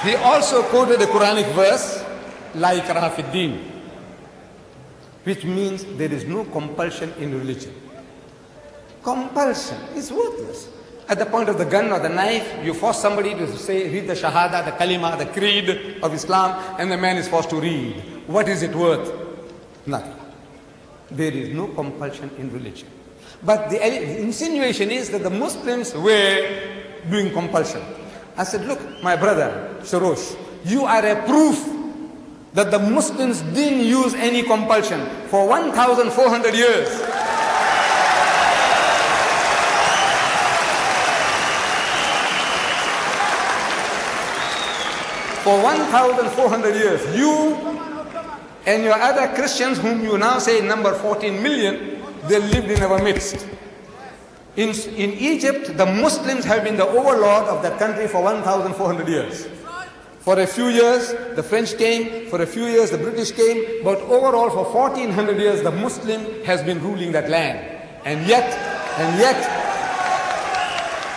He also quoted a Quranic verse, La ikraha fid din, which means there is no compulsion in religion. Compulsion is worthless. At the point of the gun or the knife, you force somebody to say, read the Shahada, the Kalima, the Creed of Islam, and the man is forced to read. What is it worth? Nothing. There is no compulsion in religion. But the insinuation is that the Muslims were doing compulsion. I said, look, my brother, Sharosh, you are a proof that the Muslims didn't use any compulsion for 1,400 years. For 1,400 years, you and your other Christians, whom you now say number 14 million, they lived in our midst. In Egypt, the Muslims have been the overlord of that country for 1,400 years. For a few years, the French came. For a few years, the British came. But overall, for 1,400 years, the Muslim has been ruling that land. And yet,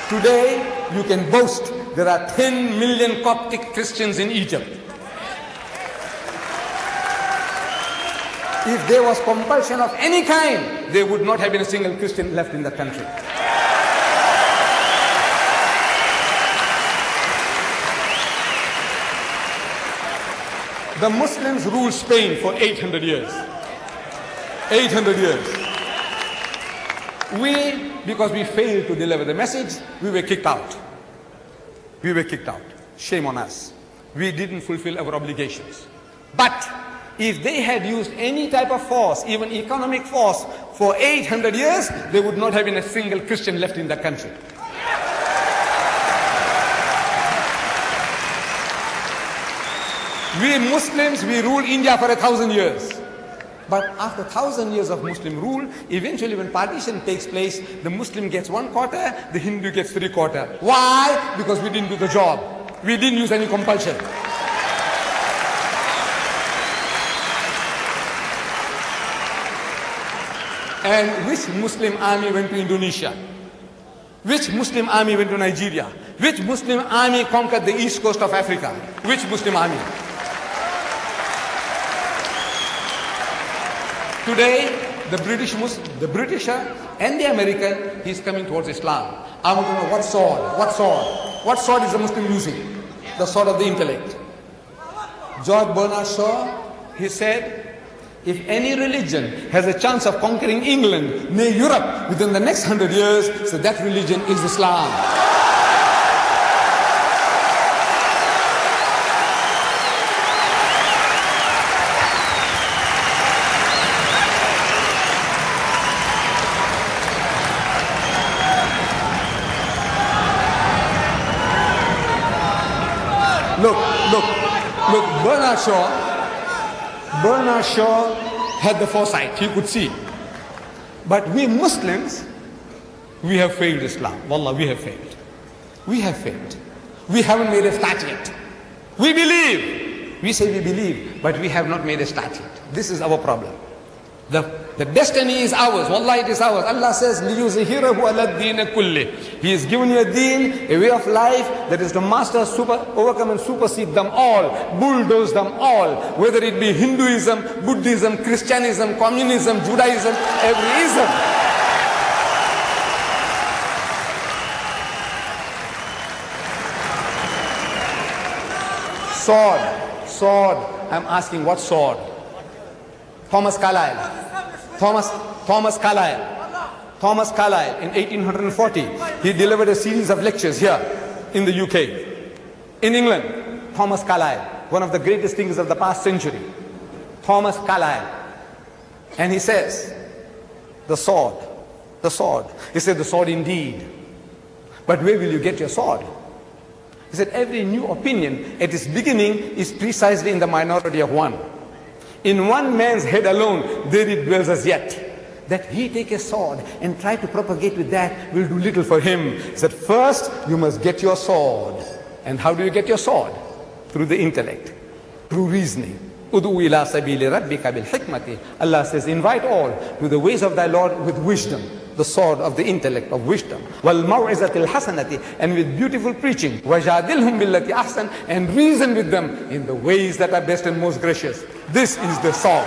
today, you can boast there are 10 million Coptic Christians in Egypt. If there was compulsion of any kind, there would not have been a single Christian left in the country. The Muslims ruled Spain for 800 years. 800 years. Because we failed to deliver the message, we were kicked out. We were kicked out. Shame on us. We didn't fulfill our obligations. But if they had used any type of force, even economic force, for 800 years, there would not have been a single Christian left in the country. We Muslims, we ruled India for 1,000 years. But after 1,000 years of Muslim rule, eventually when partition takes place, the Muslim gets 1/4, the Hindu gets 3/4. Why? Because we didn't do the job. We didn't use any compulsion. And which Muslim army went to Indonesia? Which Muslim army went to Nigeria? Which Muslim army conquered the east coast of Africa? Which Muslim army? Today, the Britisher and the American, he's coming towards Islam. I want to know what sword? What sword? What sword is the Muslim using? The sword of the intellect. George Bernard Shaw, he said, if any religion has a chance of conquering England, nay Europe, within the next 100 years, so that religion is Islam. Look, Bernard Shaw had the foresight, he could see. But we Muslims, we have failed Islam. Wallah, we have failed. We have failed. We haven't made a start yet. We believe. We say we believe, but we have not made a start yet. This is our problem. The destiny is ours. Wallah, it is ours. Allah says, لِيُزْهِرَهُ عَلَى الدِّينِ كُلِّهِ. He has given you a deen, a way of life that is to master, overcome and supersede them all, bulldoze them all, whether it be Hinduism, Buddhism, Christianism, communism, Judaism, every ism. Sword. I'm asking, what sword? Thomas Carlyle in 1840, he delivered a series of lectures here in the UK. In England, Thomas Carlyle, one of the greatest thinkers of the past century. Thomas Carlyle. And he says, the sword. He said, the sword indeed. But where will you get your sword? He said, every new opinion at its beginning is precisely in the minority of one. In one man's head alone, there it dwells as yet. That he take a sword and try to propagate with that will do little for him. He said, first you must get your sword. And how do you get your sword? Through the intellect, through reasoning. Udu ila sabili rabbika bil hikmati. Allah says, invite all to the ways of thy Lord with wisdom. the sword of the intellect, of wisdom. وَالْمَوْعِزَةِ الْحَسَنَةِ, and with beautiful preaching. وَجَادِلْهُمْ بِالَّتِي أَحْسَنَ, and reason with them in the ways that are best and most gracious. This is the sword.